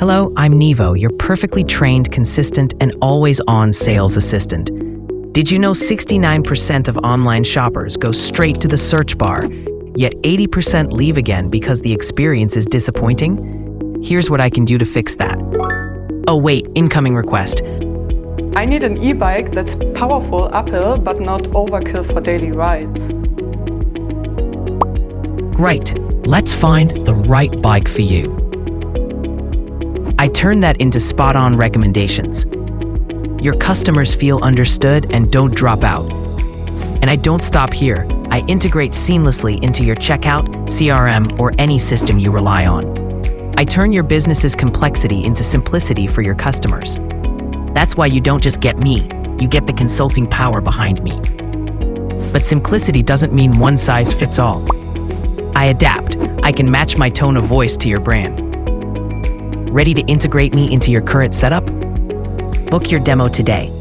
Hello, I'm NEVO, your perfectly trained, consistent, and always-on sales assistant. Did you know 69% of online shoppers go straight to the search bar, yet 80% leave again because the experience is disappointing? Here's what I can do to fix that. Oh wait, incoming request. I need an e-bike that's powerful uphill but not overkill for daily rides. Great, let's find the right bike for you. I turn that into spot-on recommendations. Your customers feel understood and don't drop out. And I don't stop here. I integrate seamlessly into your checkout, CRM, or any system you rely on. I turn your business's complexity into simplicity for your customers. That's why you don't just get me, you get the consulting power behind me. But simplicity doesn't mean one size fits all. I adapt. I can match my tone of voice to your brand. Ready to integrate me into your current setup? Book your demo today.